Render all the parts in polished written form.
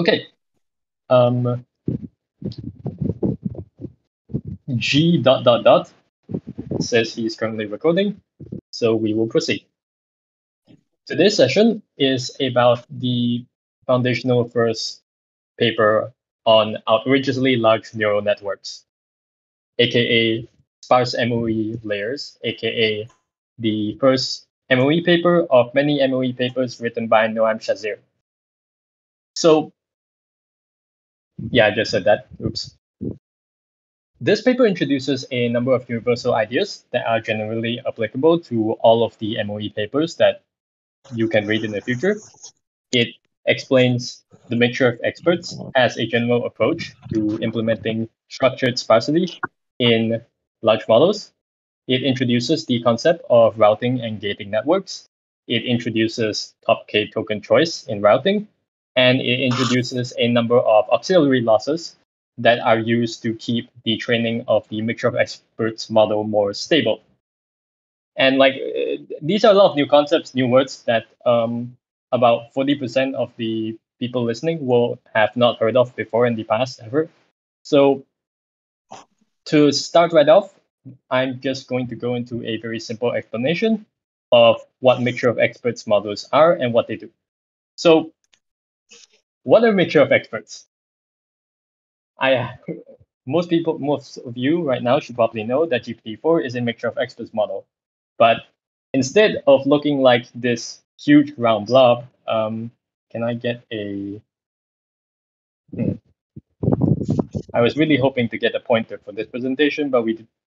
Okay. G dot dot dot says he's currently recording, so we will proceed. Today's session is about the foundational first paper on outrageously large neural networks, aka sparse MoE layers, aka the first MoE paper of many MoE papers written by Noam Shazir. So, yeah, I just said that. Oops. This paper introduces a number of universal ideas that are generally applicable to all of the MoE papers that you can read in the future. It explains the mixture of experts as a general approach to implementing structured sparsity in large models. It introduces the concept of routing and gating networks. It introduces top K token choice in routing, and it introduces a number of auxiliary losses that are used to keep the training of the mixture of experts model more stable. And these are a lot of new concepts, new words that about 40% of the people listening will have not heard of before in the past ever. So to start right off, I'm just going to go into a very simple explanation of what mixture of experts models are and what they do. So what are mixture of experts? Most of you right now should probably know that GPT-4 is a mixture of experts model. But instead of looking like this huge round blob, can I get a... I was really hoping to get a pointer for this presentation, but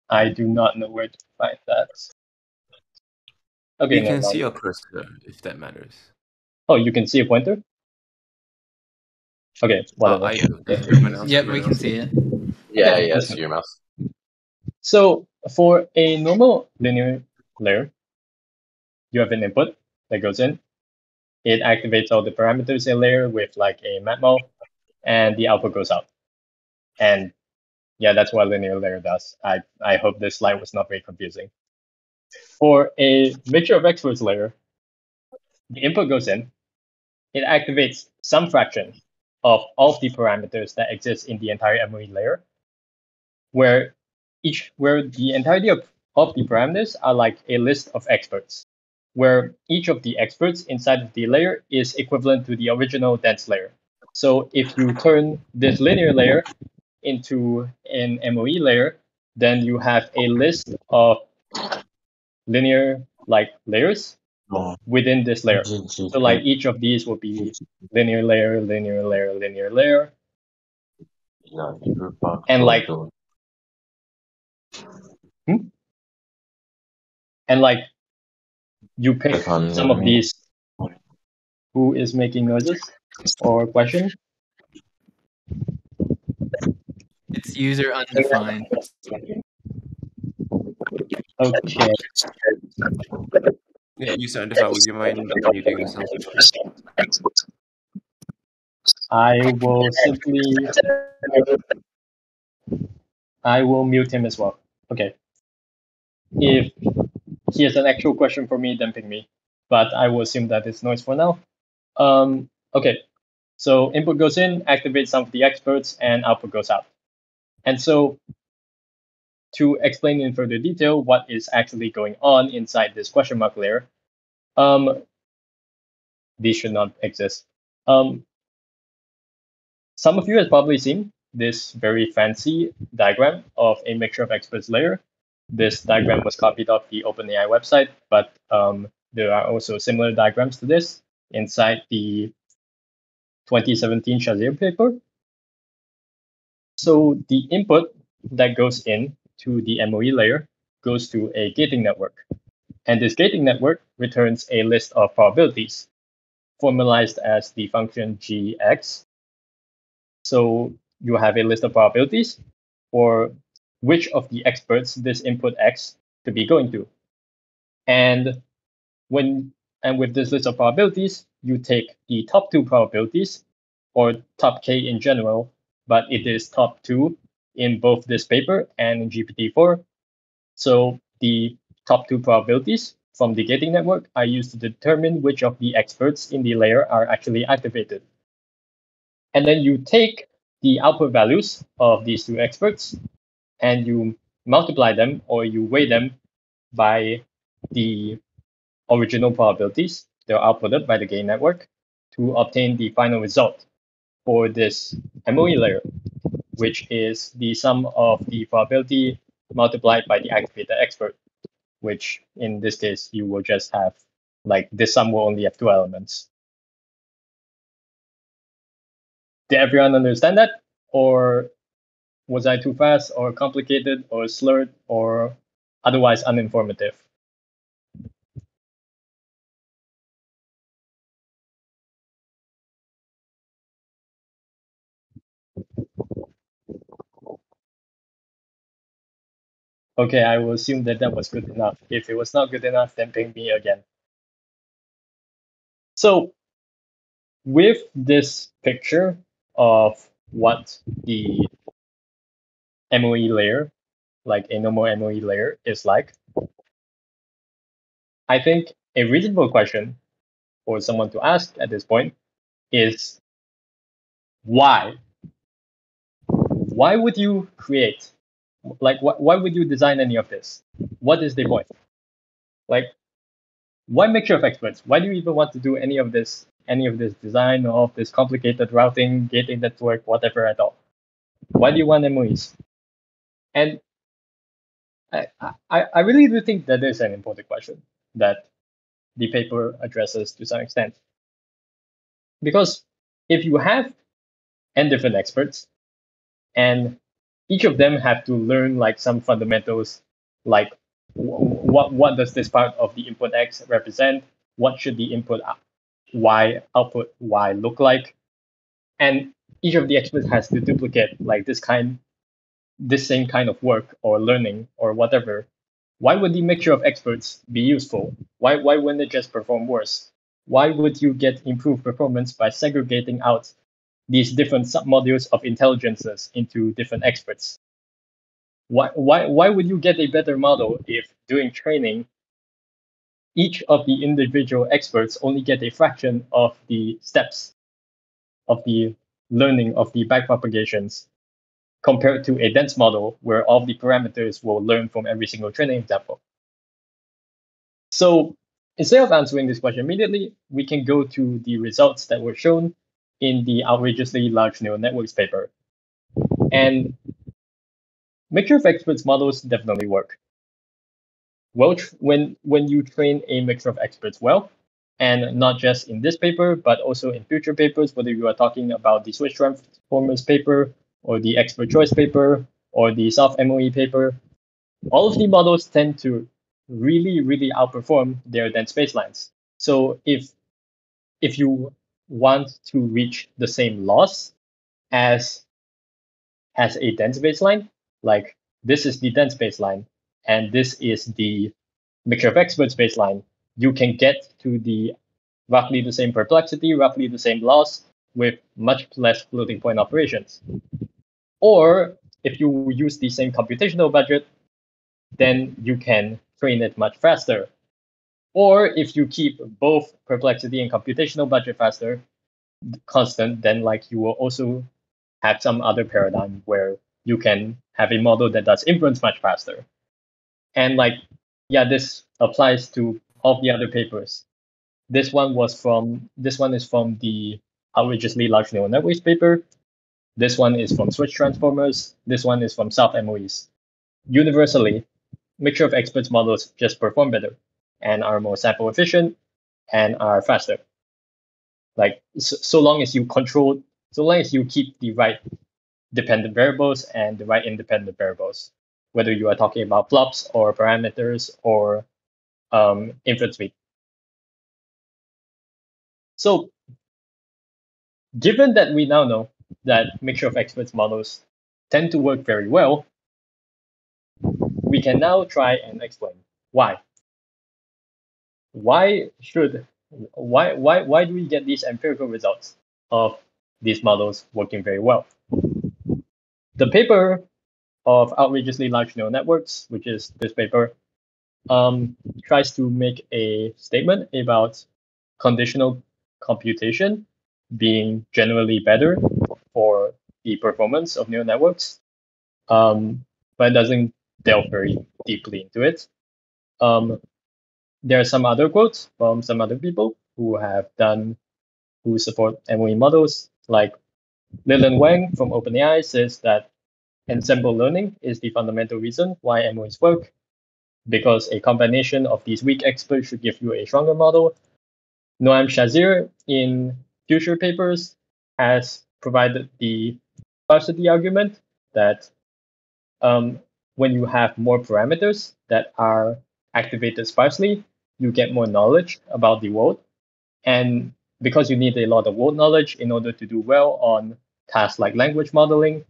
I do not know where to find that. Okay, you can see your cursor if that matters. Oh, you can see a pointer? Okay, whatever. I do. Does everyone else Yep, we can see it. Yeah, Okay, yeah, that's see fine. your mouse. So for a normal linear layer, you have an input that goes in. It activates all the parameters in layer with like a matmul, and the output goes out. And yeah, that's what linear layer does. I hope this slide was not very confusing. For a mixture of experts layer, the input goes in. It activates some fraction of all of the parameters that exist in the entire MoE layer, where the entirety of the parameters are like a list of experts, where each of the experts inside of the layer is equivalent to the original dense layer. So if you turn this linear layer into an MoE layer, then you have a list of linear layers within this layer. So like each of these will be linear layer, linear layer, linear layer. And like you pick some of these. Who is making noises or question? It's user undefined. Okay. Yeah, user undefined. Would you mind muting yourself? I will mute him as well. Okay. If he has an actual question for me, then ping me. But I will assume that it's noise for now. Okay. So input goes in, activates some of the experts, and output goes out. And so to explain in further detail what is actually going on inside this question mark layer, these should not exist. Some of you have probably seen this very fancy diagram of a mixture of experts layer. This diagram was copied off the OpenAI website, but there are also similar diagrams to this inside the 2017 Shazir paper. So the input that goes in to the MoE layer goes to a gating network. And this gating network returns a list of probabilities, formalized as the function gx. So you have a list of probabilities for which of the experts this input x could be going to. And with this list of probabilities, you take the top two probabilities, or top k in general, but it is top two in both this paper and in GPT-4. So the top two probabilities from the gating network are used to determine which of the experts in the layer are actually activated. And then you take the output values of these two experts and you multiply them or you weigh them by the original probabilities that are outputted by the gain network to obtain the final result for this MoE layer, which is the sum of the probability multiplied by the activated expert, which in this case, you will just have, like, this sum will only have two elements. Did everyone understand that? Or was I too fast or complicated or slurred or otherwise uninformative? Okay, I will assume that that was good enough. If it was not good enough, then ping me again. So with this picture of what the MoE layer, like a normal MoE layer, is like, I think a reasonable question for someone to ask at this point is why? Why would you create, like, why would you design any of this? What is the point? Like, why mixture of experts? Why do you even want to do any of this design of this complicated routing, gating network, whatever at all? Why do you want MOEs? And I really do think that is an important question that the paper addresses to some extent. Because if you have n different experts and each of them have to learn like some fundamentals, like what does this part of the input X represent? What should the input Y output Y look like? And each of the experts has to duplicate like this same kind of work or learning or whatever. Why would the mixture of experts be useful? Why wouldn't it just perform worse? Why would you get improved performance by segregating out these different submodules of intelligences into different experts? Why would you get a better model if doing training, each of the individual experts only get a fraction of the steps of the learning of the backpropagations compared to a dense model where all the parameters will learn from every single training example? So instead of answering this question immediately, we can go to the results that were shown in the outrageously large neural networks paper. And mixture of experts models definitely work. Well, when you train a mixture of experts well, and not just in this paper, but also in future papers, whether you are talking about the switch transformers paper, or the expert choice paper, or the soft MOE paper, all of the models tend to really outperform their dense baselines. So if you want to reach the same loss as a dense baseline, like this is the dense baseline and this is the mixture of experts baseline, you can get to the roughly the same perplexity, roughly the same loss with much less floating point operations. Or if you use the same computational budget, then you can train it much faster. Or if you keep both perplexity and computational budget faster constant, then like you will also have some other paradigm where you can have a model that does inference much faster. And like, yeah, this applies to all the other papers. This one is from the outrageously large neural networks paper. This one is from switch transformers. This one is from soft MOEs. Universally, mixture of experts models just perform better and are more sample efficient and are faster. Like so long as you keep the right dependent variables and the right independent variables, whether you are talking about flops or parameters or inference weight. So given that we now know that mixture of experts models tend to work very well, we can now try and explain why. Why do we get these empirical results of these models working very well? The paper of outrageously large neural networks, which is this paper, tries to make a statement about conditional computation being generally better for the performance of neural networks, but it doesn't delve very deeply into it. There are some other quotes from some other people who support MoE models, like Leland Wang from OpenAI says that ensemble learning is the fundamental reason why MoEs work, because a combination of these weak experts should give you a stronger model. Noam Shazir in future papers has provided the sparsity argument that when you have more parameters that are activated sparsely, you get more knowledge about the world. And because you need a lot of world knowledge in order to do well on tasks like language modeling,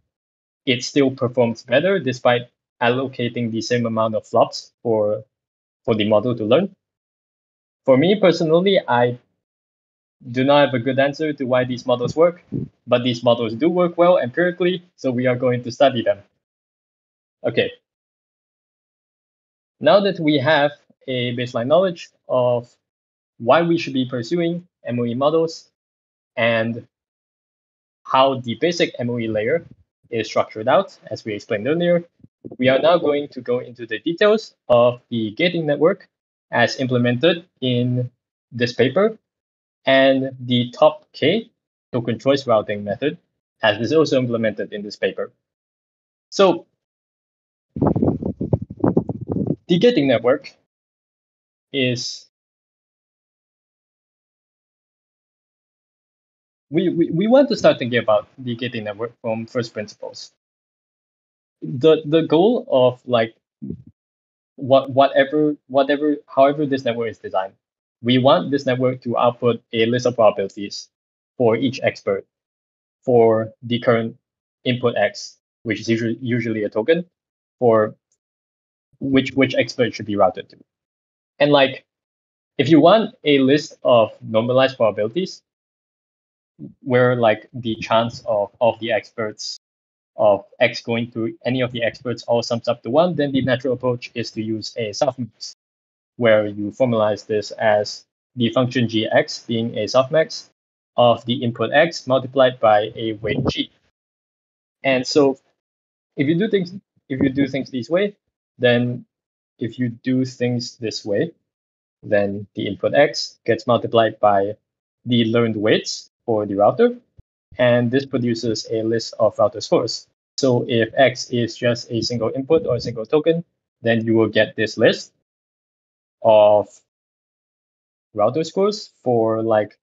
it still performs better despite allocating the same amount of flops for the model to learn. For me personally, I do not have a good answer to why these models work, but these models do work well empirically, so we are going to study them. Okay. Now that we have a baseline knowledge of why we should be pursuing MoE models and how the basic MoE layer is structured out, as we explained earlier, we are now going to go into the details of the gating network as implemented in this paper and the top K token choice routing method as is also implemented in this paper. So the gating network is we want to start thinking about the gating network from first principles. The goal of like however this network is designed, we want this network to output a list of probabilities for each expert for the current input X, which is usually a token for which expert should be routed to. And like if you want a list of normalized probabilities where like the chance of the experts of X going to any of the experts all sums up to 1, then the natural approach is to use a softmax, where you formalize this as the function gx being a softmax of the input X multiplied by a weight G. And so if you do things this way, then then the input X gets multiplied by the learned weights for the router, and this produces a list of router scores. So if X is just a single input or a single token, then you will get this list of router scores for like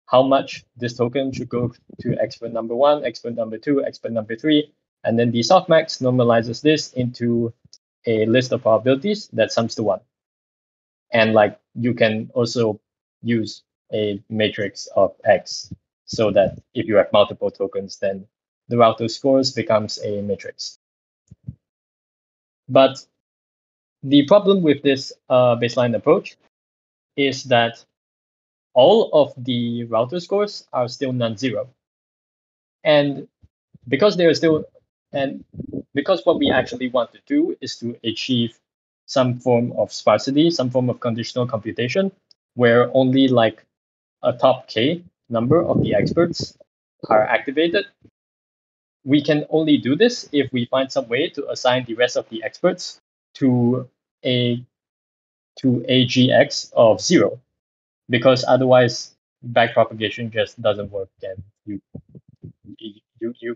how much this token should go to expert number 1, expert number 2, expert number 3, and then the softmax normalizes this into a list of probabilities that sums to 1. And like you can also use a matrix of X so that if you have multiple tokens, then the router scores becomes a matrix. But the problem with this baseline approach is that all of the router scores are still non-zero. And because because what we actually want to do is to achieve some form of sparsity, some form of conditional computation, where only like a top K number of the experts are activated. We can only do this if we find some way to assign the rest of the experts to a gx of 0, because otherwise backpropagation just doesn't work and you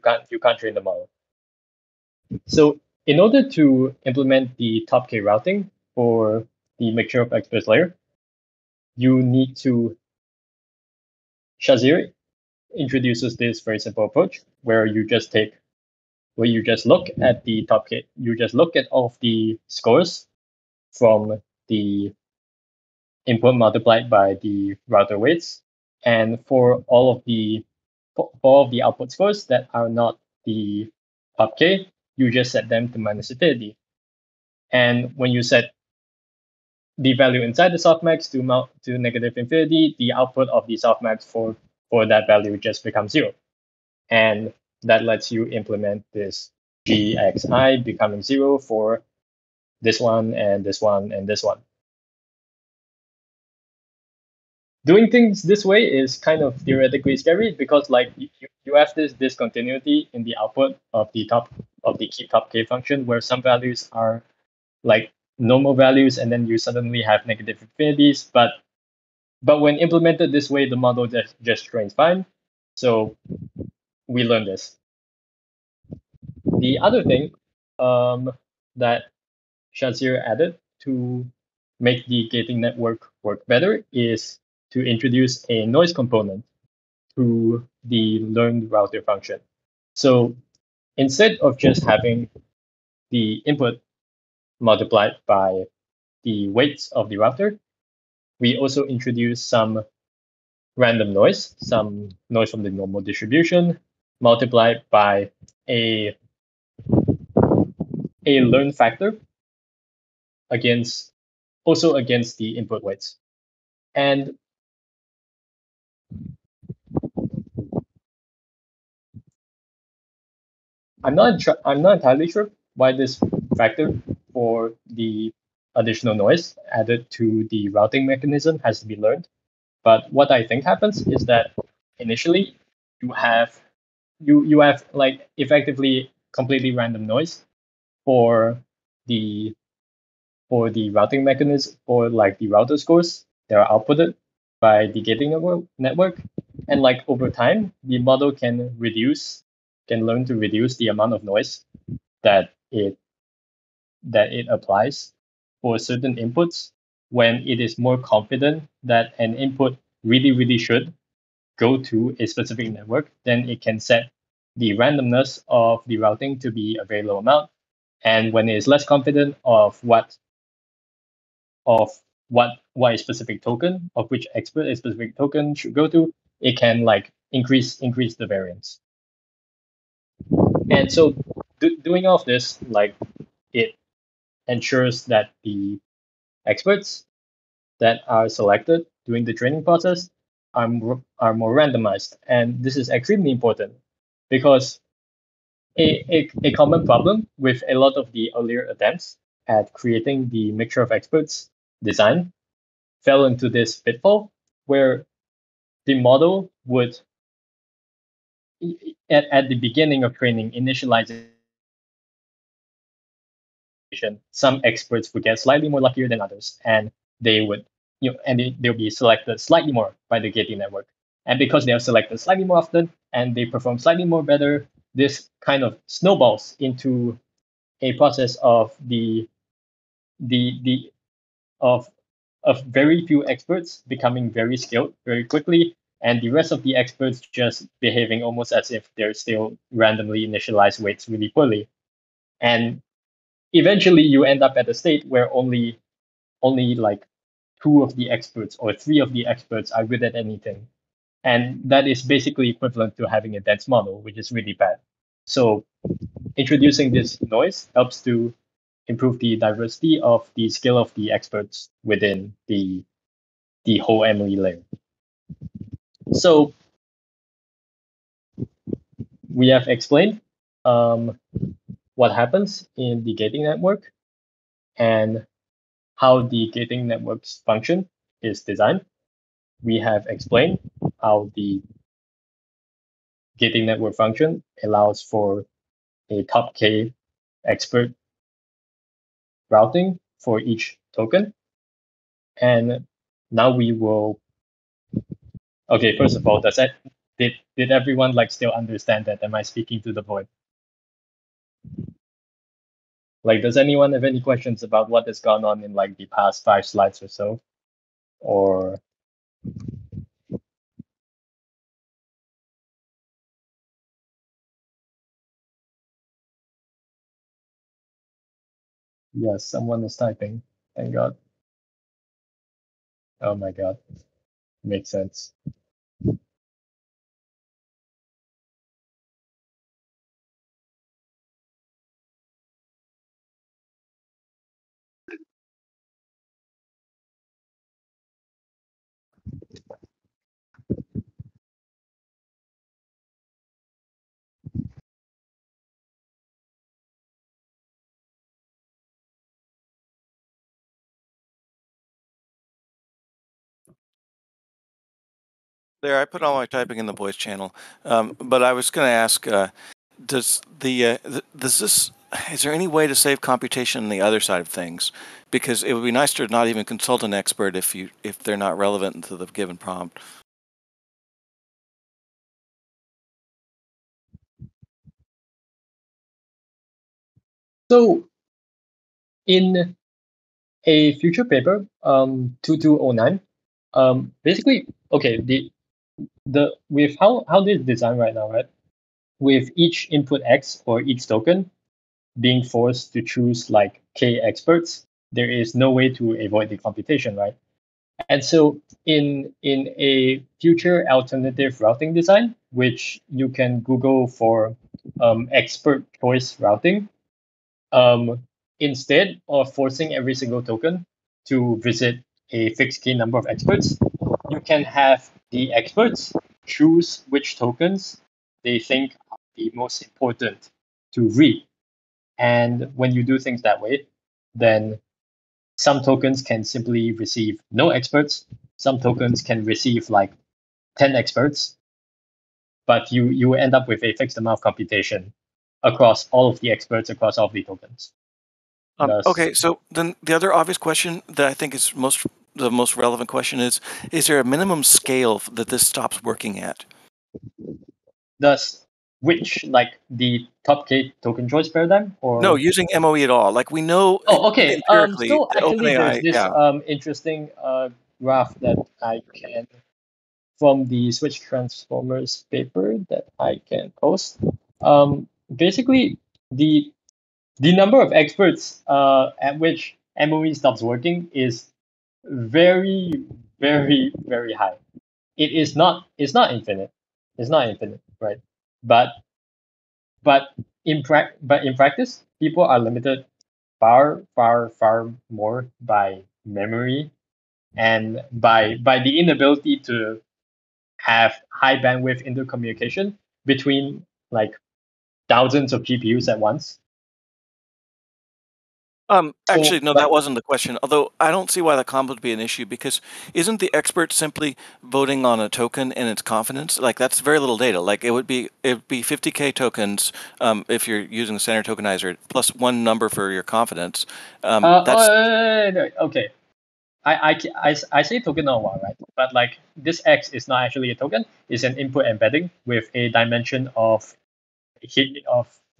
can't train the model. So in order to implement the top K routing for the mixture of experts layer, you need to Shazir introduces this very simple approach where you just look at the top K, you just look at all of the scores from the input multiplied by the router weights, and for all of the output scores that are not the top K, you just set them to minus infinity. And when you set the value inside the softmax to negative infinity, the output of the softmax for that value just becomes 0. And that lets you implement this gxi becoming 0 for this one and this one and this one. doing things this way is kind of theoretically scary because like you have this discontinuity in the output of the keep top k function where some values are like normal values and then you suddenly have negative infinities. But when implemented this way, the model just trains fine. So we learned this. The other thing that Shazir added to make the gating network work better is to introduce a noise component to the learned router function. So instead of just having the input multiplied by the weights of the router, we also introduce some random noise, some noise from the normal distribution, multiplied by a, a learn factor against also against the input weights. And I'm not entirely sure why this factor for the additional noise added to the routing mechanism has to be learned. But what I think happens is that initially you have you have like effectively completely random noise for the the routing mechanism for like the router scores that are outputted by the gating network. And like over time, the model can learn to reduce the amount of noise that it applies for certain inputs when it is more confident that an input really should go to a specific network, then it can set the randomness of the routing to be a very low amount. And when it is less confident of what a specific token of which expert a specific token should go to, it can like increase the variance. And so doing all of this, like it ensures that the experts that are selected during the training process are more randomized. And this is extremely important because a common problem with a lot of the earlier attempts at creating the mixture of experts design fell into this pitfall where the model would at the beginning of training initialization, some experts would get slightly more luckier than others, and they would they'll be selected slightly more by the gating network. And because they are selected slightly more often and they perform slightly more better, this kind of snowballs into a process of the of very few experts becoming very skilled very quickly, and the rest of the experts just behaving almost as if they're still randomly initialized weights really poorly. And eventually you end up at a state where only like two of the experts or three of the experts are good at anything. And that is basically equivalent to having a dense model, which is really bad. So introducing this noise helps to improve the diversity of the skill of the experts within the whole MoE layer. So we have explained what happens in the gating network and how the gating network's function is designed. We have explained how the gating network function allows for a top K expert routing for each token. And now we will. Okay, first of all, did everyone like still understand that? Am I speaking to the void? Like, does anyone have any questions about what has gone on in like the past 5 slides or so? Or yes, someone is typing. Thank God. Oh my God. Makes sense. There, I put all my typing in the voice channel. But I was going to ask, does this is there any way to save computation on the other side of things? Because it would be nice to not even consult an expert if they're not relevant to the given prompt. So in a future paper, 2209, basically, okay, the with how this is designed right now, right? With each input X or each token being forced to choose like K experts, there is no way to avoid the computation, right? And so in a future alternative routing design, which you can Google for expert choice routing, um, instead of forcing every single token to visit a fixed key number of experts, you can have the experts choose which tokens they think are the most important to read. And when you do things that way, then some tokens can simply receive no experts. Some tokens can receive like 10 experts, but you end up with a fixed amount of computation across all of the experts across all of the tokens. Okay, so then the other obvious question that I think is the most relevant question is there a minimum scale that this stops working at? Thus, which like the top K token choice paradigm or no, using MoE at all? Like we know. Oh, okay. Empirically, So actually, there's OpenAI, this interesting graph that I can from the Switch Transformers paper that I can post. Basically, the number of experts at which MoE stops working is very, very, very high. It is not. It's not infinite. It's not infinite, right? But but in practice, people are limited far, far, far more by memory and by the inability to have high bandwidth intercommunication between like thousands of GPUs at once. Actually, no, that wasn't the question. Although I don't see why the comp would be an issue, because isn't the expert simply voting on a token and its confidence? Like that's very little data. Like it'd be 50K tokens if you're using the standard tokenizer plus one number for your confidence. Okay. I say token now, right? But like this X is not actually a token; it's an input embedding with a dimension of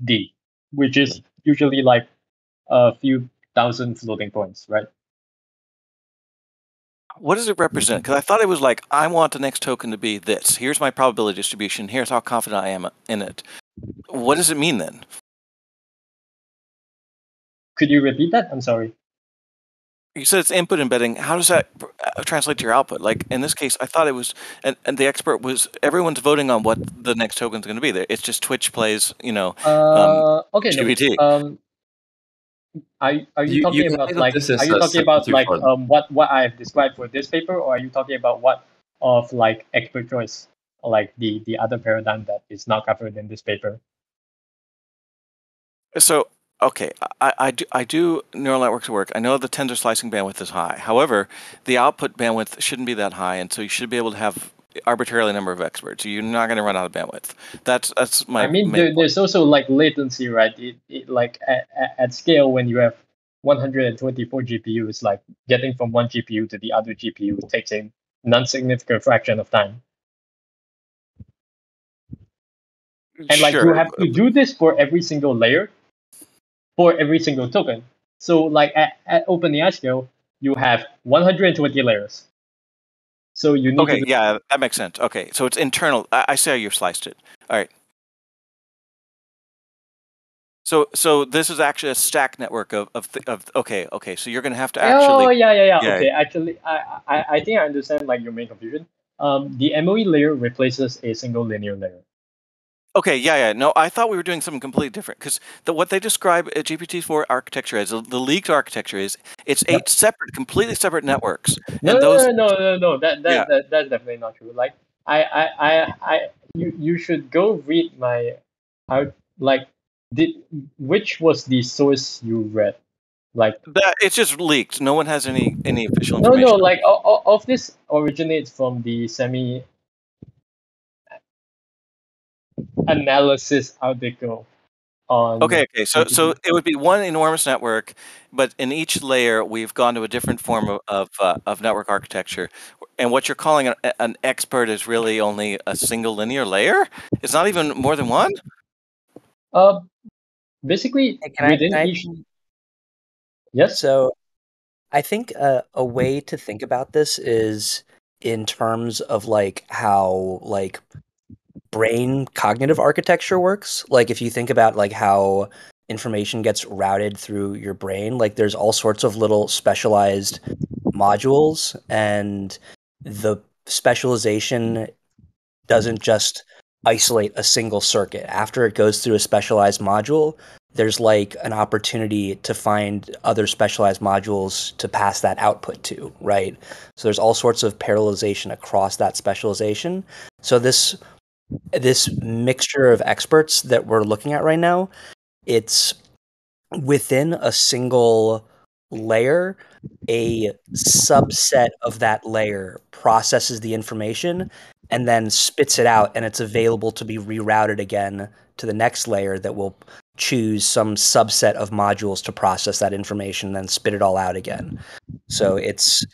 D, which is usually like a few thousand floating points, right? What does it represent? Because I thought it was like, I want the next token to be this. Here's my probability distribution. Here's how confident I am in it. What does it mean then? Could you repeat that? I'm sorry. You said it's input embedding. How does that translate to your output? Like in this case, I thought it was, and the expert was, everyone's voting on what the next token's going to be. There, it's just Twitch plays, Okay. GPT. No. Are you talking about like what I have described for this paper, or are you talking about what of like expert choice, like the other paradigm that is not covered in this paper? So okay, I do neural networks work. I know the tensor slicing bandwidth is high. However, the output bandwidth shouldn't be that high, and so you should be able to have arbitrarily number of experts. You're not going to run out of bandwidth. That's my. I mean, there's also like latency, right? It like at scale when you have 124 GPUs, like getting from one GPU to the other GPU takes a non-significant fraction of time. And like you have to do this for every single layer, for every single token. So like at OpenAI scale, you have 120 layers. So you need to. Yeah, that makes sense. Okay, so it's internal. I see how you've sliced it. All right. So this is actually a stack network of okay. So you're going to have to actually. Oh yeah. Okay, actually, I think I understand like your main confusion. The MoE layer replaces a single linear layer. Okay, yeah. No, I thought we were doing something completely different, because what they describe a GPT-4 architecture as, the leaked architecture is, it's 8 separate, completely separate networks. No. That's definitely not true. Like you should go read my which was the source you read? Like that, it's just leaked. No one has any official information. No, like all of this originates from the analysis article on. Okay. So it would be one enormous network, but in each layer we've gone to a different form of network architecture. And what you're calling an expert is really only a single linear layer. It's not even more than one. Basically, Hey, within can I- each. Yes. So I think a way to think about this is in terms of like how like brain cognitive architecture works. Like if you think about like how information gets routed through your brain, like there's all sorts of little specialized modules, and the specialization doesn't just isolate a single circuit. After it goes through a specialized module, there's like an opportunity to find other specialized modules to pass that output to, right? So there's all sorts of parallelization across that specialization. So this mixture of experts that we're looking at right now, it's within a single layer, a subset of that layer processes the information and then spits it out, and it's available to be rerouted again to the next layer that will choose some subset of modules to process that information and then spit it all out again. So it's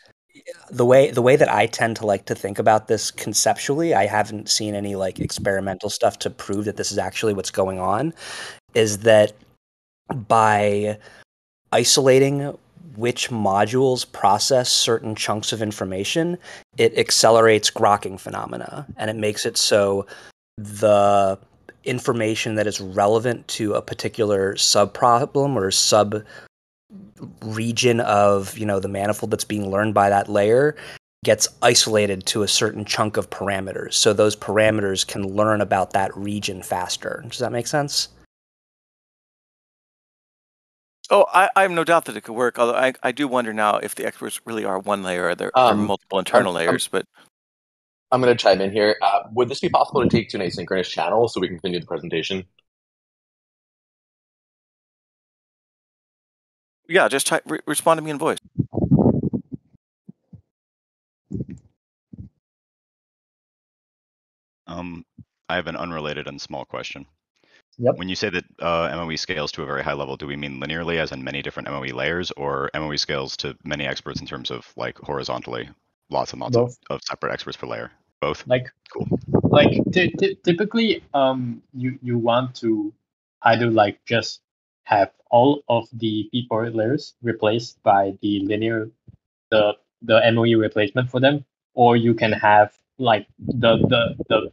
the way that I tend to like to think about this conceptually. I haven't seen any like experimental stuff to prove that this is actually what's going on, is that by isolating which modules process certain chunks of information, it accelerates grokking phenomena, and it makes it so the information that is relevant to a particular subproblem or sub region of, you know, the manifold that's being learned by that layer gets isolated to a certain chunk of parameters. So those parameters can learn about that region faster. Does that make sense? Oh, I have no doubt that it could work. Although I do wonder now if the experts really are one layer. Or there are multiple internal layers. But I'm going to chime in here. Would this be possible to take to an asynchronous channel so we can continue the presentation? yeah, just respond to me in voice. I have an unrelated and small question. Yep. When you say that MoE scales to a very high level, do we mean linearly, as in many different MoE layers, or MoE scales to many experts in terms of like horizontally, lots and lots of separate experts per layer? Both. Like Cool. Like typically, you want to either like just have all of the P4 layers replaced by the linear, the MoE replacement for them, or you can have like the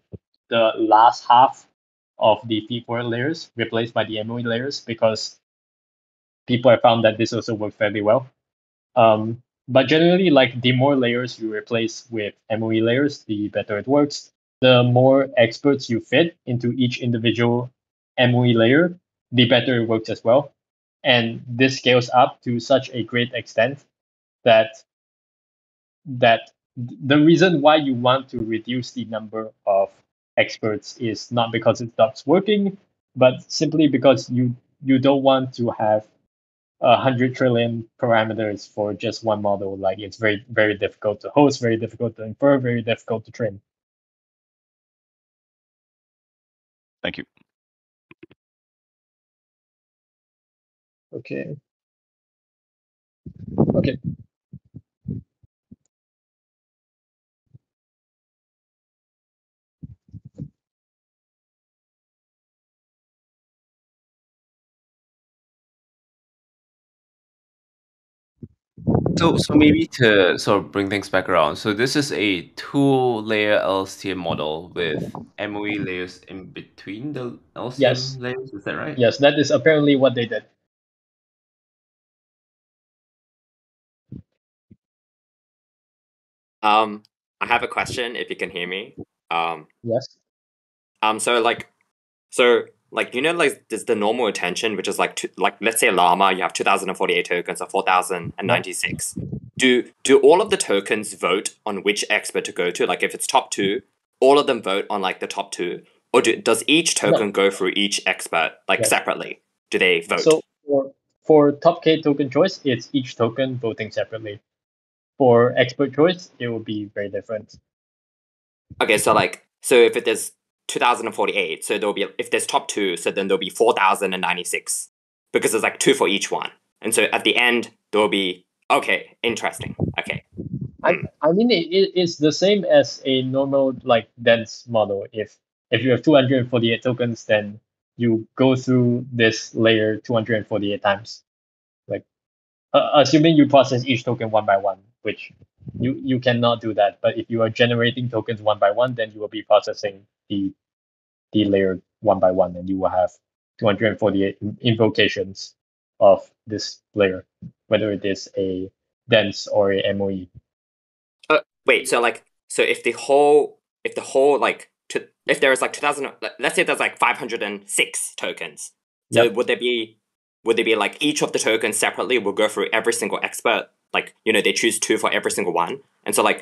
last half of the P4 layers replaced by the MoE layers, because people have found that this also works fairly well. But generally, like the more layers you replace with MoE layers, the better it works. The more experts you fit into each individual MoE layer, the better it works as well. And this scales up to such a great extent that the reason why you want to reduce the number of experts is not because it stops working, but simply because you don't want to have 100 trillion parameters for just one model. Like it's very, very difficult to host, very difficult to infer, very difficult to train. Thank you. Okay. Okay. So maybe to sort of bring things back around, so this is a two-layer LSTM model with MoE layers in between the LSTM Yes. layers. Is that right? Yes, that is apparently what they did. I have a question if you can hear me. Yes. So you know, like there's the normal attention, which is like let's say Llama, you have 2048 tokens or 4096. Do all of the tokens vote on which expert to go to? Like if it's top 2, all of them vote on like the top 2, or does each token go through each expert separately? Do they vote? So for top K token choice, it's each token voting separately. For expert choice, it will be very different. Okay, so if it is 2048. So there'll be, if there's top 2, so then there'll be 4096 because there's like 2 for each one. And so at the end there'll be, okay, interesting. Okay. I mean, it's the same as a normal like dense model. If you have 248 tokens, then you go through this layer 248 times. Like assuming you process each token one by one, which you cannot do that. But if you are generating tokens one by one, then you will be processing the layer one by one, and you will have 248 invocations of this layer, whether it is a dense or a MoE. Wait, so like, so if the whole like, if there is like 2000, let's say there's like 506 tokens. So Yep. would there be like each of the tokens separately will go through every single expert? Like, they choose 2 for every single one. And so like,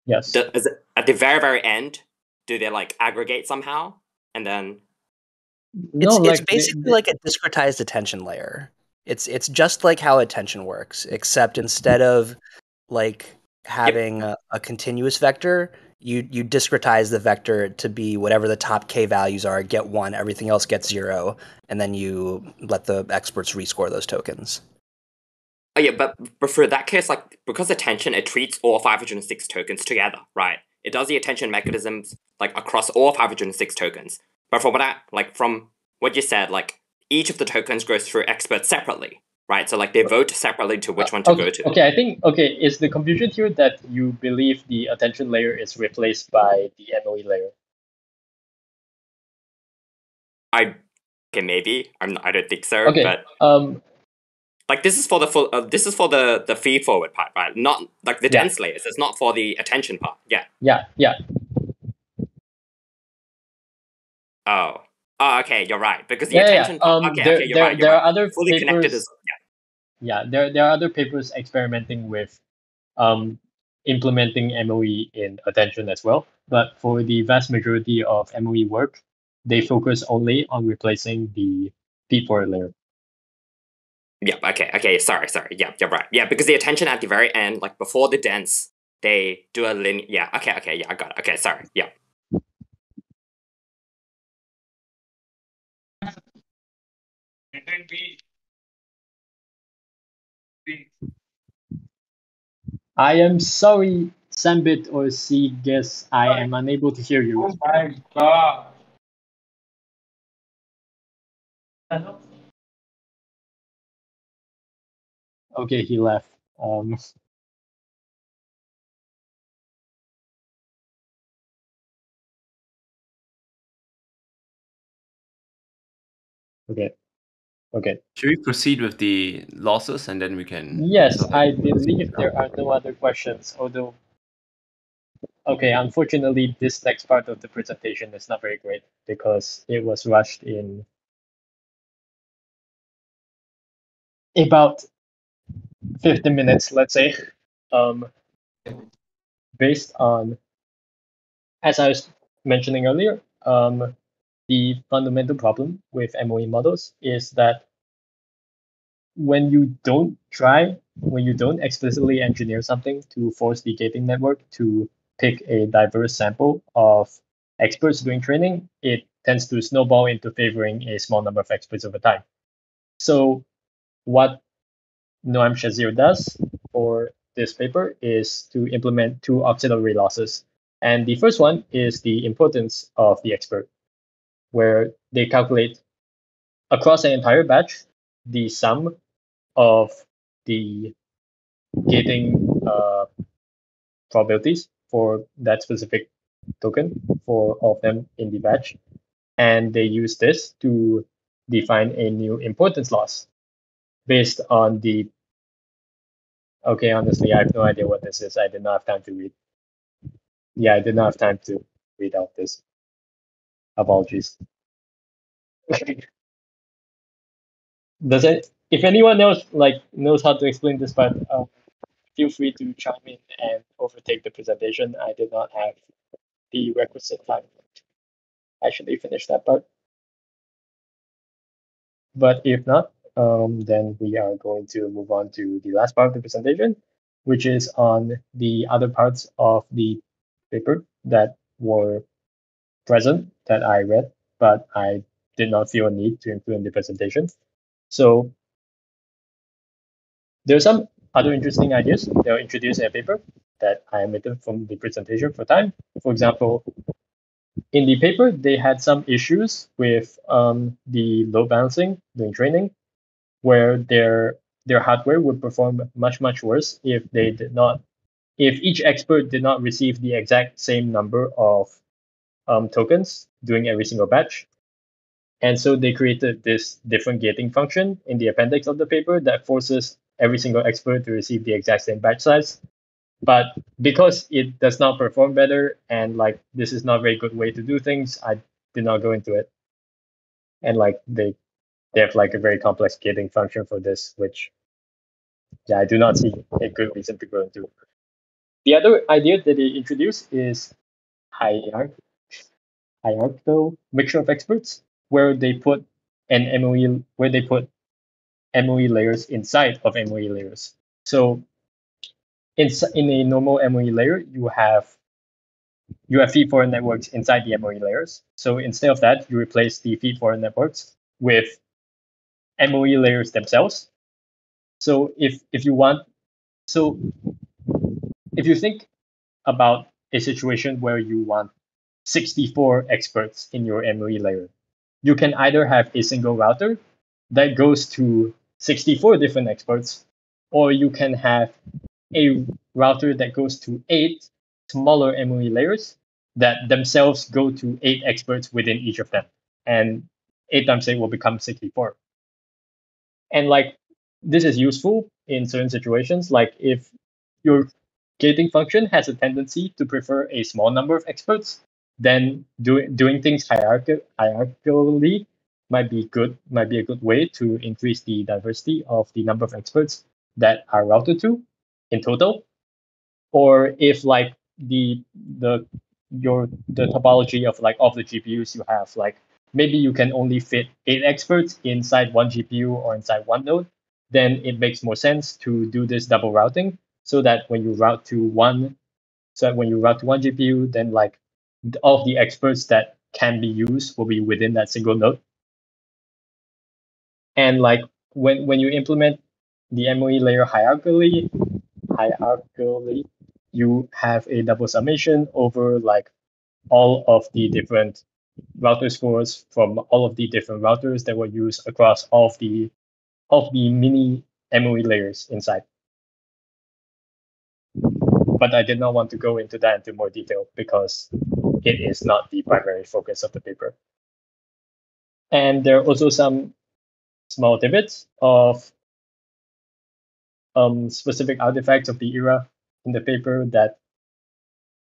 Yes. At the very, very end, do they like aggregate somehow? And then it's basically like a discretized attention layer. It's just like how attention works, except instead of like having a continuous vector, you discretize the vector to be whatever the top k values are, get 1, everything else gets 0, and then you let the experts rescore those tokens. Oh yeah, but for that case, like, because attention, it treats all 506 tokens together, right? It does the attention mechanisms like across all 506 tokens. But from what you said, like, each of the tokens goes through experts separately, right? So like they vote separately to which one to go to. Okay, I think is the confusion here that you believe the attention layer is replaced by the MoE layer? Maybe I don't think so. Okay, but like this is for the full. This is for the feed forward part, right? Not like the dense layers. It's not for the attention part. Yeah. Yeah. Oh, okay. You're right, because the attention part. Okay, you're right. There are other fully papers, connected as there are other papers experimenting with implementing MoE in attention as well. But for the vast majority of MoE work, they focus only on replacing the feed forward layer. Yeah. Okay. Sorry. Yeah, you're right. Yeah, because the attention at the very end, like before the dense, they do a linear. Yeah. Okay. Yeah, I got it. Okay. Sorry. Yeah. I am sorry, Sambit or C. Guess I am unable to hear you. Oh my god. Okay, he left. Okay. Should we proceed with the losses and then we can? Yes, I believe there are no other questions, although. Okay, unfortunately, this next part of the presentation is not very great because it was rushed in about 50 minutes, let's say. Based on, as I was mentioning earlier, the fundamental problem with MoE models is that when you don't explicitly engineer something to force the gating network to pick a diverse sample of experts doing training, it tends to snowball into favoring a small number of experts over time. So what Noam Shazir does for this paper is to implement 2 auxiliary losses. And the first one is the importance of the expert, where they calculate across an entire batch the sum of the gating probabilities for that specific token for all of them in the batch. And they use this to define a new importance loss based on the. Okay, honestly, I have no idea what this is. I did not have time to read. Yeah, I did not have time to read out this. Apologies. Does it? If anyone else knows how to explain this part, feel free to chime in and overtake the presentation. I did not have the requisite time to actually finish that part. But if not, then we are going to move on to the last part of the presentation, which is on the other parts of the paper that were present that I read, but I did not feel a need to include in the presentation. So there are some other interesting ideas that were introduced in a paper that I omitted from the presentation for time. For example, in the paper, they had some issues with the load balancing during training, where their hardware would perform much worse if each expert did not receive the exact same number of tokens during every single batch. And so they created this different gating function in the appendix of the paper that forces every single expert to receive the exact same batch size. But because it does not perform better and like this is not a very good way to do things, I did not go into it. And like they have like a very complex gating function for this, which I do not see a good reason to go into. The other idea that they introduced is hierarchical mixture of experts, where they put MoE layers inside of MoE layers. So in a normal MoE layer, you have feed-forward networks inside the MoE layers. So instead of that, you replace the feed-forward networks with MoE layers themselves. So if you think about a situation where you want 64 experts in your MoE layer, you can either have a single router that goes to 64 different experts, or you can have a router that goes to 8 smaller MoE layers that themselves go to 8 experts within each of them. And 8 times 8 will become 64. And like this is useful in certain situations, like if your gating function has a tendency to prefer a small number of experts, then doing things hierarchically might be a good way to increase the diversity of the number of experts that are routed to in total. Or if like the topology of like of the GPUs you have, like maybe you can only fit 8 experts inside one GPU or inside one node, then it makes more sense to do this double routing so that when you route to one GPU, then like all of the experts that can be used will be within that single node. And like when you implement the MoE layer hierarchically, you have a double summation over like all of the different router scores from all of the different routers that were used across all of the mini MoE layers inside. But I did not want to go into that into more detail because it is not the primary focus of the paper. And there are also some small tidbits of specific artifacts of the era in the paper that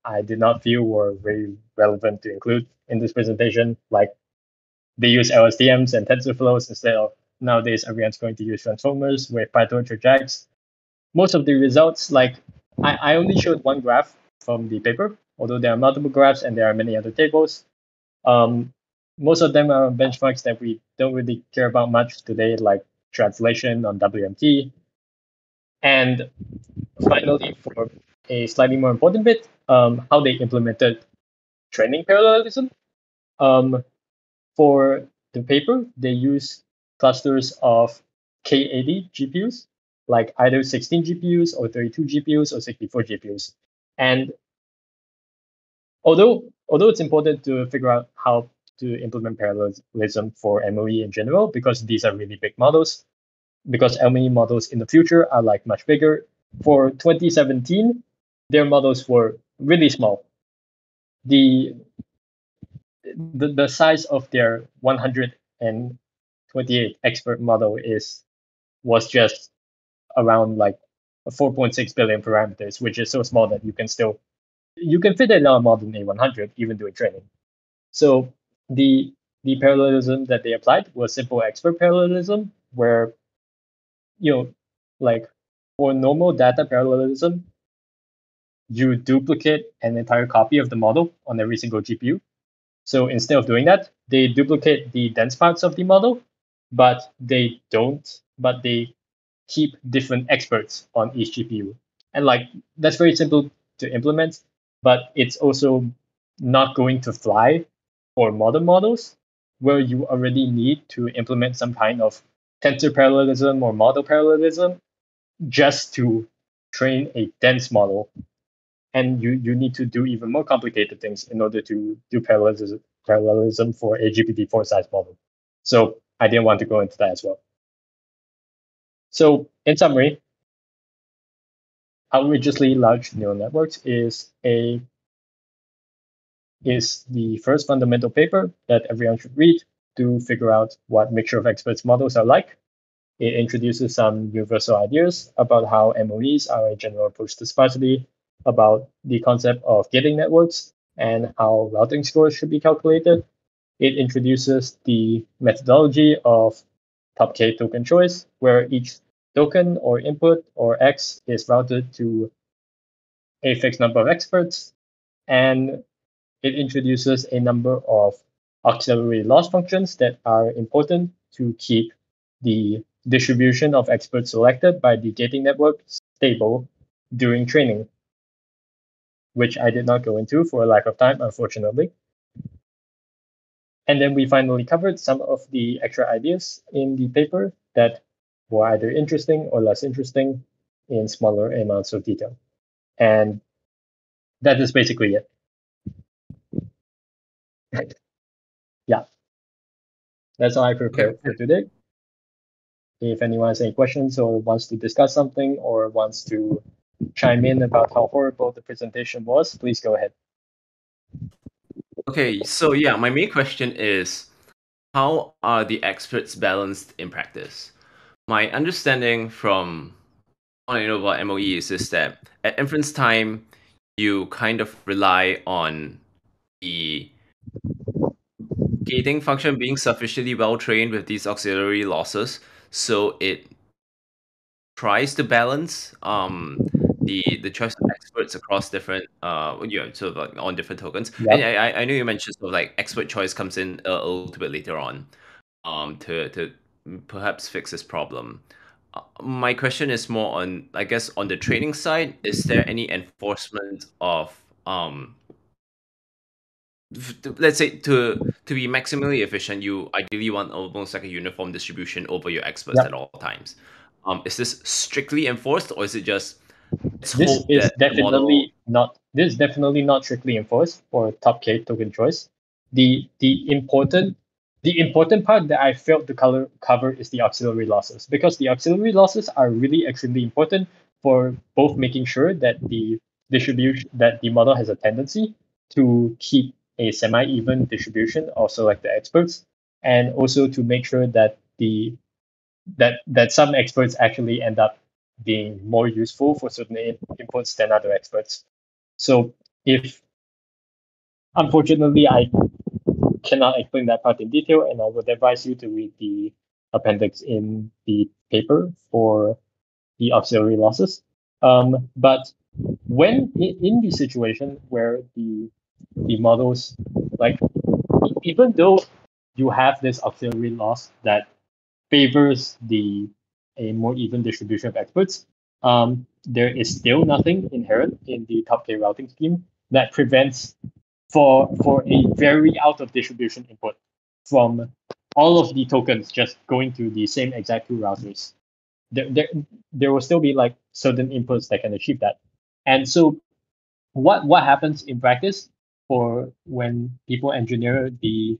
I did not feel were very relevant to include in this presentation. Like they use LSTMs and TensorFlows instead of nowadays everyone's going to use transformers with PyTorch or JAX. Most of the results, like I only showed one graph from the paper, although there are multiple graphs and there are many other tables. Most of them are benchmarks that we don't really care about much today, like translation on WMT. And finally, for a slightly more important bit, how they implemented training parallelism. For the paper, they use clusters of K80 GPUs, like either 16 GPUs or 32 GPUs or 64 GPUs. And although it's important to figure out how to implement parallelism for MoE in general, because these are really big models, because MoE models in the future are like much bigger. For 2017, their models were really small. The size of their 128 expert model was just around like 4.6 billion parameters, which is so small that you can fit it in a modern A100 even doing training. So the parallelism that they applied was simple expert parallelism, where like for normal data parallelism, you duplicate an entire copy of the model on every single GPU. So instead of doing that, they duplicate the dense parts of the model, but they keep different experts on each GPU. And like that's very simple to implement, but it's also not going to fly for modern models where you already need to implement some kind of tensor parallelism or model parallelism just to train a dense model. And you need to do even more complicated things in order to do parallelism for a GPT-4 size model. So I didn't want to go into that as well. So in summary, outrageously large neural networks is the first fundamental paper that everyone should read to figure out what mixture of experts models are like. It introduces some universal ideas about how MoEs are a general approach to sparsity, about the concept of gating networks, and how routing scores should be calculated. It introduces the methodology of top K token choice, where each token or input or X is routed to a fixed number of experts. And it introduces a number of auxiliary loss functions that are important to keep the distribution of experts selected by the gating network stable during training, which I did not go into for a lack of time, unfortunately. And then we finally covered some of the extra ideas in the paper that were either interesting or less interesting in smaller amounts of detail. And that is basically it. Yeah. That's all I prepared for today. If anyone has any questions or wants to discuss something or wants to chime in about how horrible the presentation was, please go ahead. Okay, so yeah, my main question is, how are the experts balanced in practice? My understanding from what I know about MoE is that at inference time, you kind of rely on the gating function being sufficiently well trained with these auxiliary losses, so it tries to balance the choice of experts across different sort of like on different tokens. Yep. And I know you mentioned sort of like expert choice comes in a little bit later on to perhaps fix this problem. My question is more on, I guess, on the training side. Is there any enforcement of let's say to be maximally efficient, you ideally want almost like a uniform distribution over your experts Yep. at all times. Is this strictly enforced, or is it just This is definitely not strictly enforced for top K token choice. The important part that I failed to cover is the auxiliary losses, because the auxiliary losses are really extremely important for both making sure that the model has a tendency to keep a semi-even distribution of selected experts, and also to make sure that that some experts actually end up being more useful for certain inputs than other experts. So if unfortunately I cannot explain that part in detail, and I would advise you to read the appendix in the paper for the auxiliary losses. But when in the situation where the models, like, even though you have this auxiliary loss that favors a more even distribution of experts, there is still nothing inherent in the top K routing scheme that prevents for a very out of distribution input from all of the tokens just going to the same exact two routers. There will still be like certain inputs that can achieve that. And so what happens in practice for when people engineer the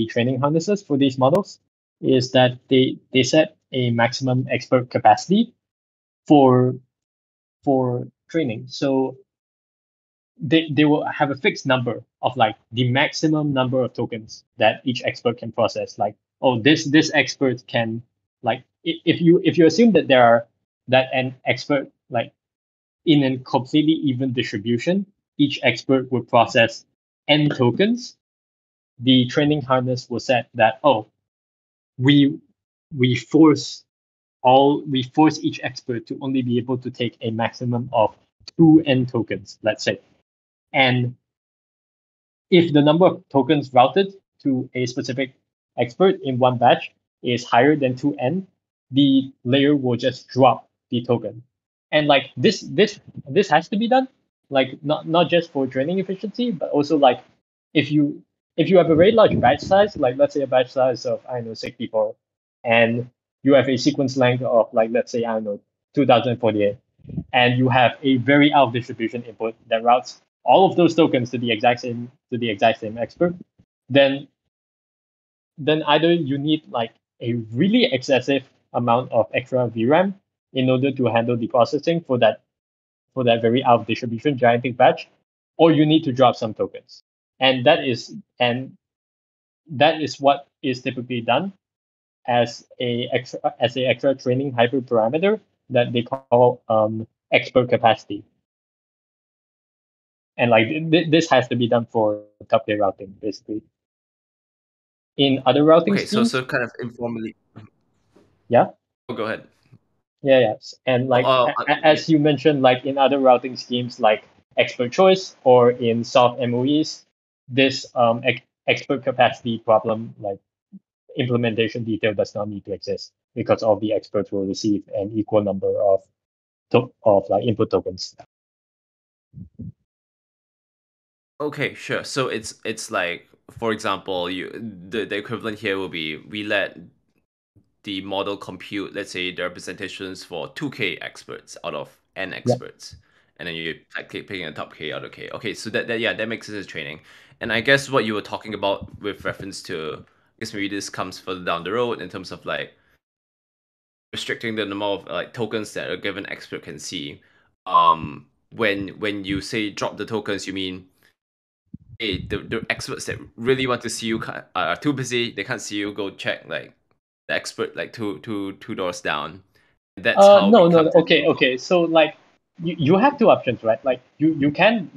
training harnesses for these models is that they set a maximum expert capacity for training. So they will have a fixed number of like the maximum number of tokens that each expert can process. Like, oh, this expert can, like, if you assume that that an expert, like, in a completely even distribution, each expert would process n tokens. The training harness will set that, oh, we force each expert to only be able to take a maximum of 2n tokens, let's say. And if the number of tokens routed to a specific expert in one batch is higher than 2n, the layer will just drop the token. And like this has to be done, like not just for training efficiency, but also like if you if you have a very large batch size, like let's say a batch size of 6 people, and you have a sequence length of like let's say 2048, and you have a very out of distribution input that routes all of those tokens to the exact same expert, then either you need like a really excessive amount of extra VRAM in order to handle the processing for that very out of distribution gigantic batch, or you need to drop some tokens. And that is what is typically done as a extra training hyperparameter that they call expert capacity. And like this has to be done for top-tier routing, basically. In other routing schemes, so kind of informally. Yeah. Oh, go ahead. Yes, and like as you mentioned, like in other routing schemes like expert choice or in soft MoEs, this expert capacity problem, like implementation detail, does not need to exist because all the experts will receive an equal number of like input tokens. Okay, sure. So it's like, for example, the equivalent here will be we let the model compute, let's say, the representations for 2k experts out of n experts, and then you like picking a top k out of k. Okay, so that makes sense as training. And I guess what you were talking about with reference to, I guess maybe this comes further down the road in terms of like restricting the number of like tokens that a given expert can see. When you say drop the tokens, you mean, hey, the experts that really want to see you are too busy, they can't see you, go check like the expert like two doors down. That's how no, okay. So like you have two options, right? Like you can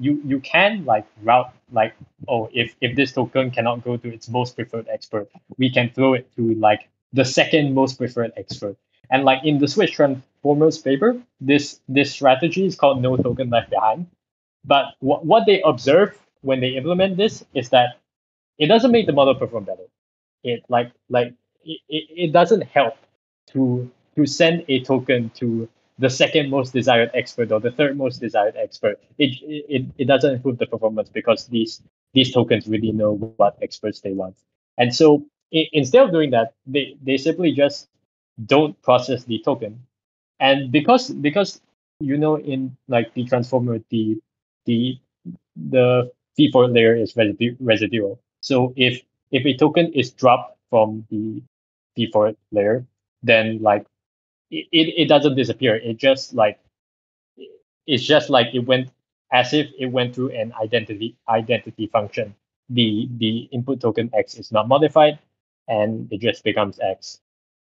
like route like, oh, if this token cannot go to its most preferred expert, we can throw it to like the second most preferred expert. And like in the Switch Transformers paper, this strategy is called no token left behind. But what they observe when they implement this is that it doesn't make the model perform better. It it doesn't help to send a token to the second most desired expert or the third most desired expert. It doesn't improve the performance because these tokens really know what experts they want. And so instead of doing that, they simply just don't process the token. And because in like the transformer, the V4 layer is residual. So if a token is dropped from the V4 layer, then like it doesn't disappear. It's just like it went, as if it went through an identity function. The input token X is not modified, and it just becomes X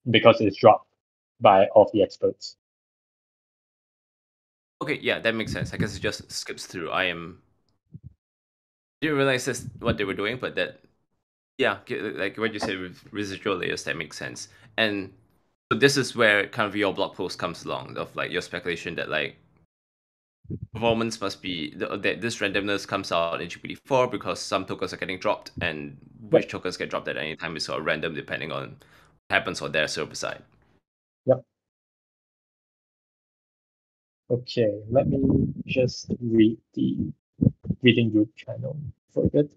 because it's dropped by all the experts. Okay, yeah, that makes sense. I guess it just skips through. Didn't realize that's what they were doing, but that, yeah, like what you said with residual layers, that makes sense. And so this is where kind of your blog post comes along, of like your speculation that like performance must be that this randomness comes out in GPT-4 because some tokens are getting dropped, and which tokens get dropped at any time is sort of random depending on what happens on their server side. Yep. Okay, let me just read the reading group channel for a bit.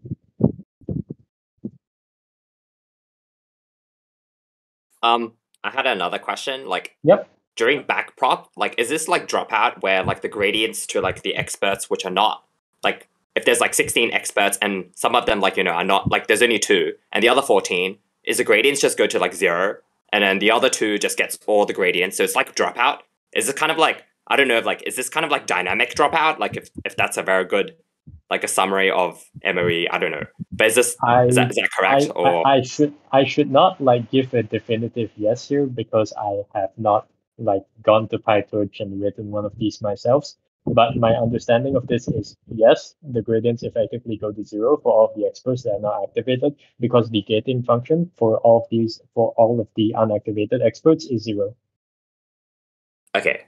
I had another question. Like, Yep. During backprop, like, is this like dropout where like the gradients to like the experts, which are not like, if there's like 16 experts and some of them like are not, like there's only 2 and the other 14, is the gradients just go to like 0 and then the other 2 just gets all the gradients, so it's like dropout? Is it kind of like, I don't know, like, is this kind of like dynamic dropout? Like if that's a very good like a summary of MoE, I don't know. But is that correct? I should not like give a definitive yes here because I have not like gone to PyTorch and written one of these myself. But my understanding of this is yes, the gradients effectively go to 0 for all of the experts that are not activated because the gating function for all of the unactivated experts is 0. Okay.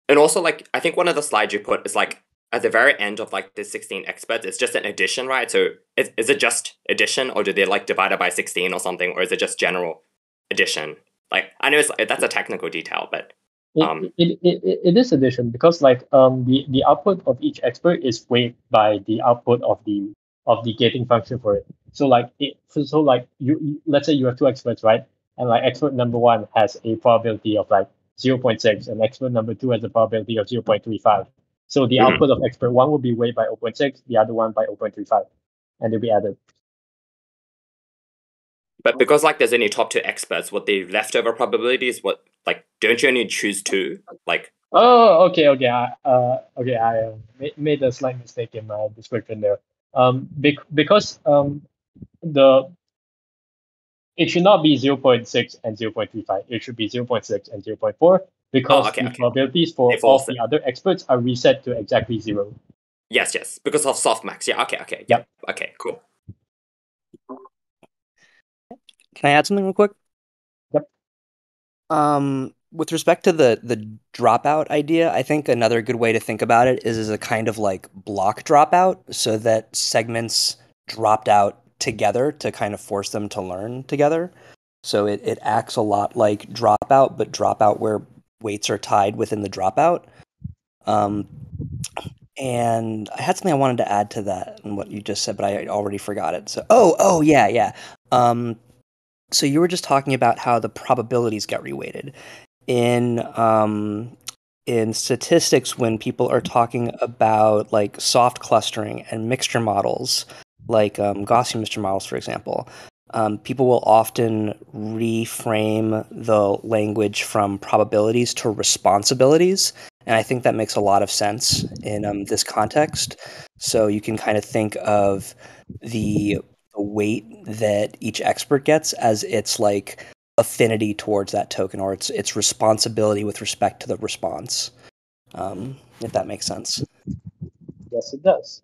And also, like, I think one of the slides you put is like at the very end of like the 16 experts, it's just an addition, right? So is it just addition, or do they like divide it by 16 or something, or is it just general addition? Like, I know that's a technical detail, but it is addition because like the output of each expert is weighed by the output of the of the gating function for it. So like you let's say you have two experts, right? And like expert number one has a probability of like 0.6 and expert number two has a probability of 0.35. So the output of expert one will be weighed by 0.6, the other one by 0.35, and they'll be added. But because like there's only top two experts, what the leftover probability is what like don't you only choose two? Like Oh, okay. I made a slight mistake in my description there. Because the it should not be 0.6 and 0.35. It should be 0.6 and 0.4 because okay, the okay. probabilities for They all force the other experts are reset to exactly 0. Yes, because of softmax. Yeah, okay. Yep. Okay, cool. Can I add something real quick? Yep. With respect to the dropout idea, I think another good way to think about it is as a kind of like block dropout, so that segments dropped out together to kind of force them to learn together. So it acts a lot like dropout, but dropout where weights are tied within the dropout. And I had something I wanted to add to that and what you just said, but I already forgot it. So yeah. So you were just talking about how the probabilities get reweighted in statistics when people are talking about like soft clustering and mixture models, like Gaussian mixture models, for example. People will often reframe the language from probabilities to responsibilities, and I think that makes a lot of sense in this context. So you can kind of think of the weight that each expert gets as its like affinity towards that token, or its responsibility with respect to the response. If that makes sense. Yes, it does.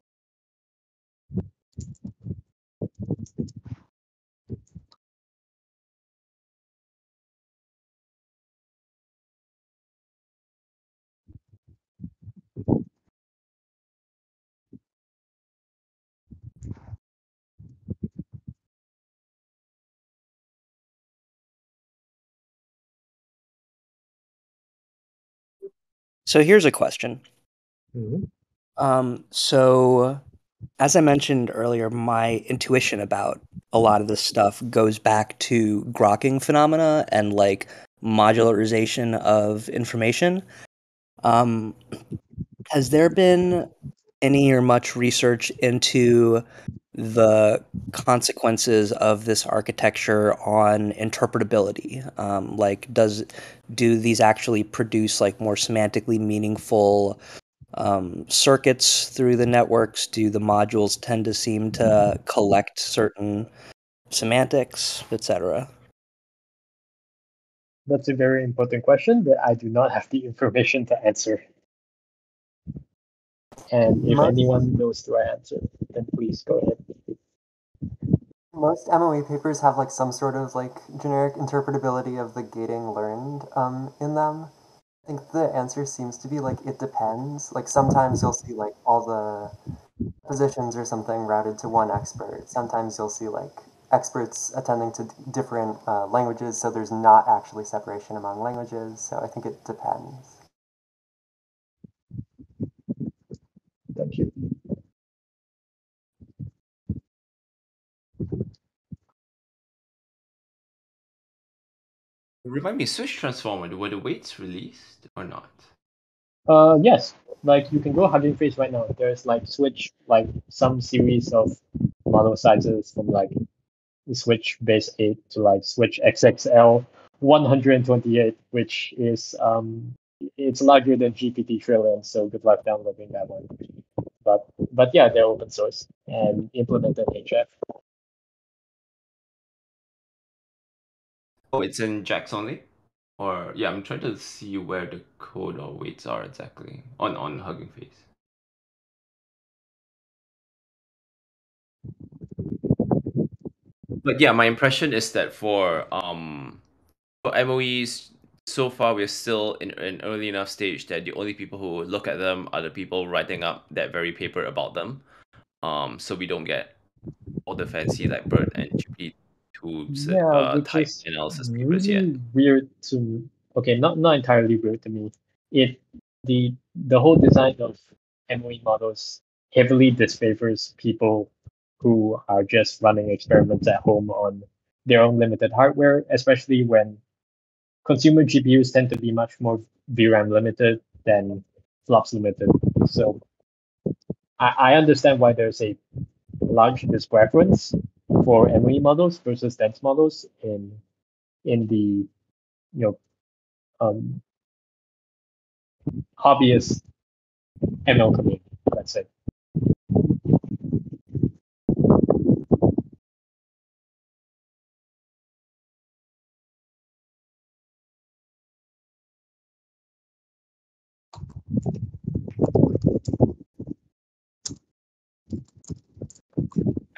So here's a question. Mm-hmm. So as I mentioned earlier, my intuition about a lot of this stuff goes back to grokking phenomena and like modularization of information. Has there been any or much research into the consequences of this architecture on interpretability? Like, do these actually produce like more semantically meaningful circuits through the networks? Do the modules tend to seem to collect certain semantics, etc.? That's a very important question that I do not have the information to answer. And if anyone knows the right answer, then please go ahead. Most MoE papers have like some sort of like generic interpretability of the gating learned in them. I think the answer seems to be like it depends. Like sometimes you'll see like all the positions or something routed to one expert. Sometimes you'll see like experts attending to different languages, so there's not actually separation among languages. So I think it depends. Thank you. Remind me, switch transformer, were the weights released or not? Yes, like you can go Hugging Face right now. There's like switch, like some series of model sizes from like switch base 8 to like switch XXL 128, which is it's larger than GPT trillion. So good luck downloading that one. But yeah, they're open source and implemented HF. Oh, it's in JAX only? Or yeah, I'm trying to see where the code or weights are exactly on Hugging Face. But yeah, my impression is that for MOEs, so far we're still in an early enough stage that the only people who look at them are the people writing up that very paper about them. So we don't get all the fancy like BERT and GP tubes Which type is analysis papers yet. really weird to me. Okay, not entirely weird to me. The whole design of MoE models heavily disfavors people who are just running experiments at home on their own limited hardware, especially when consumer GPUs tend to be much more VRAM limited than flops limited. So I understand why there's a large dispreference for MoE models versus dense models in the um, hobbyist ML community. Let's say.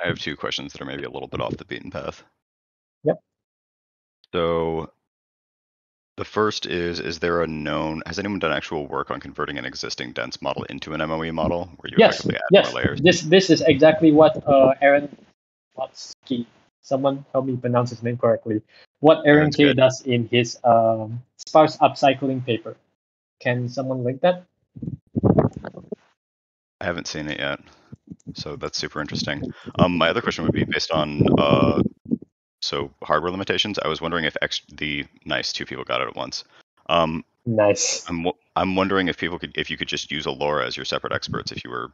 I have two questions that are maybe a little bit off the beaten path. Yep. So the first is there a known, has anyone done actual work on converting an existing dense model into an MoE model where you effectively add more layers? This is exactly what Aaron Watsky, someone help me pronounce his name correctly, what Aaron K good. does in his sparse upcycling paper. Can someone link that? I haven't seen it yet, so that's super interesting. My other question would be based on so hardware limitations. I was wondering if nice, two people got it at once. Nice. I'm wondering if you could just use a LoRa as your separate experts if you were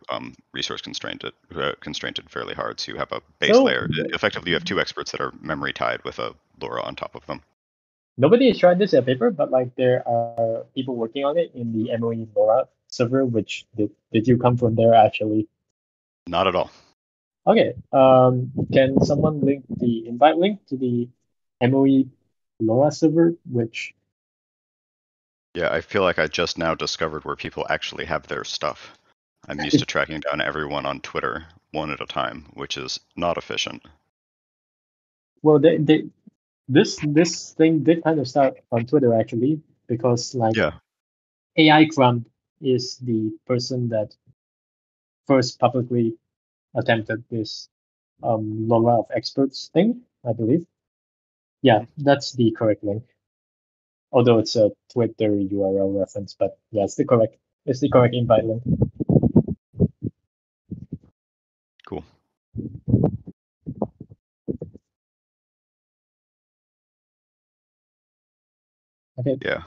resource constrained fairly hard. So you have a base layer. Effectively, you have two experts that are memory tied with a LoRa on top of them. Nobody has tried this in a paper, but like there are people working on it in the MoE LoRa server. Which did you come from there actually? Not at all. Okay. Can someone link the invite link to the MoE LoRa server? Which Yeah, I feel like I just now discovered where people actually have their stuff. I'm used to tracking down everyone on Twitter one at a time, which is not efficient. Well, this thing did kind of start on Twitter actually, because like AI Crumb is the person that first publicly attempted this LoRa of experts thing, I believe. Yeah, that's the correct link. Although it's a Twitter URL reference, but yeah, it's the correct invite link. Cool. Okay. Yeah.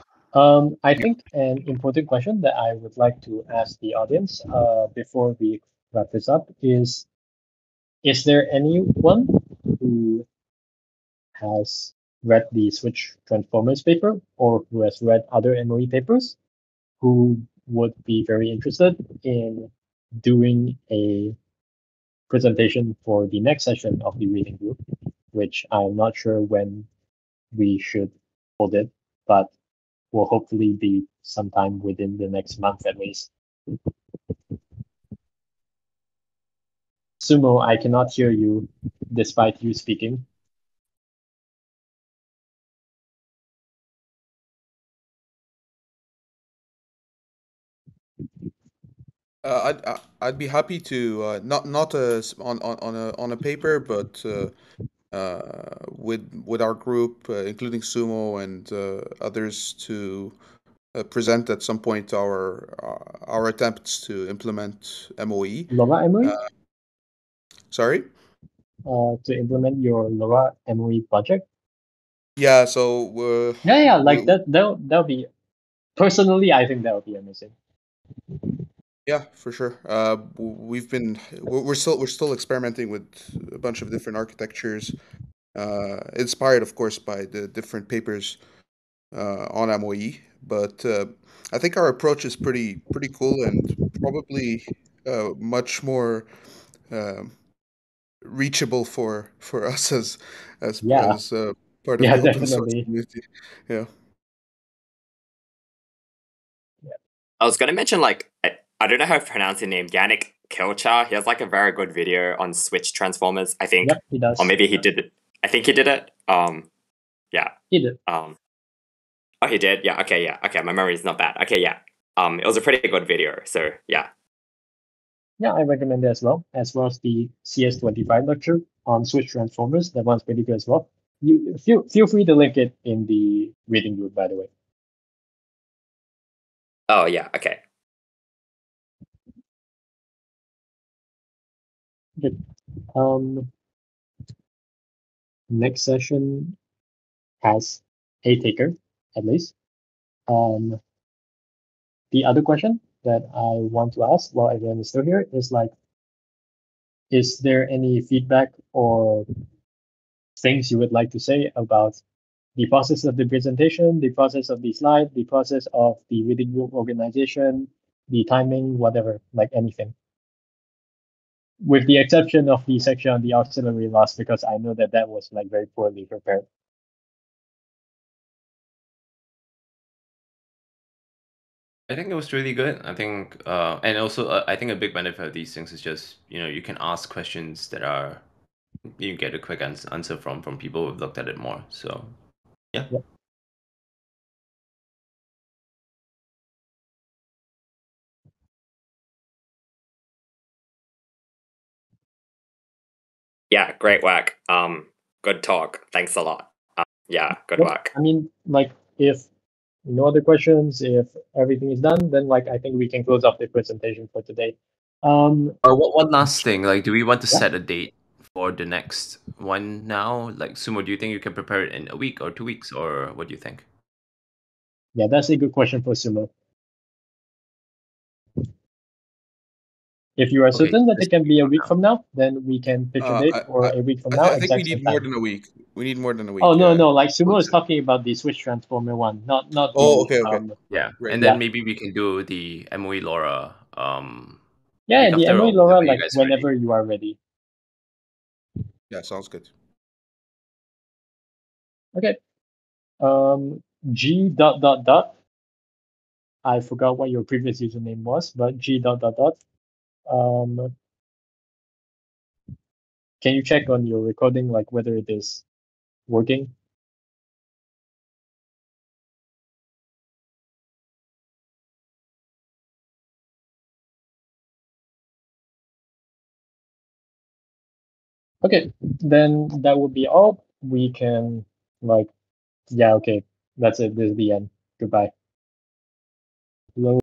I think an important question that I would like to ask the audience before we wrap this up is there anyone who has read the Switch Transformers paper or who has read other MoE papers who would be very interested in doing a presentation for the next session of the reading group, which I'm not sure when we should hold it, but will hopefully be sometime within the next month at least. Sumo, I cannot hear you despite you speaking. I'd be happy to not on a paper, but with our group, including Sumo and others, to present at some point our attempts to implement MoE. LoRa MoE? Sorry? To implement your LoRa MoE project? Yeah, so like that'll be, personally I think that would be amazing. Yeah, for sure. We're still experimenting with a bunch of different architectures, inspired, of course, by the different papers on MoE. But I think our approach is pretty cool and probably much more reachable for us as part of the open source community. Yeah. I was gonna mention like I don't know how to pronounce his name, Yannick Kilcher. He has like a very good video on Switch Transformers, I think. Yep, he does. Or maybe he did it. I think he did it. Yeah. He did. Oh, he did? Yeah, okay, yeah. Okay, my memory is not bad. Okay, yeah. It was a pretty good video, so yeah. Yeah, I recommend it as well as the CS25 lecture on Switch Transformers. That one's pretty good as well. You feel free to link it in the reading group, by the way. Oh yeah, okay. Good. Next session has a taker, at least. The other question that I want to ask while everyone is still here is like, is there any feedback or things you would like to say about the process of the presentation, the process of the slide, the process of the reading group organization, the timing, whatever, like anything? With the exception of the section on the auxiliary loss, because I know that that was like very poorly prepared. I think it was really good. I think, and also I think a big benefit of these things is just you can ask questions that are you get a quick answer from people who've looked at it more. So yeah. Yeah, great work. Good talk. Thanks a lot. Yeah, good work. I mean, like, if no other questions, if everything is done, then like I think we can close off the presentation for today. One last thing, like, do we want to Yeah. set a date for the next one now? Like, Sumo, do you think you can prepare it in a week or 2 weeks, or what do you think? Yeah, that's a good question for Sumo. If you are Okay, certain that this it can be a week now. from now, then we can pick a date for a week from now. I think we exact need same more time. than a week. We need more than a week. Oh no, yeah. no, like Sumo is talking about the Switch Transformer one, not Oh, the okay. Yeah, Great. and then Yeah. maybe we can do the MoE Laura Yeah, week the after, MoE or Laura, whenever you like guys are ready. whenever you are ready. Yeah, sounds good. Okay. G dot dot dot. I forgot what your previous username was, but G dot dot dot. Can you check on your recording, like whether it is working? Okay, then that would be all. We can like, yeah, okay, that's it. This is the end. Goodbye. Hello.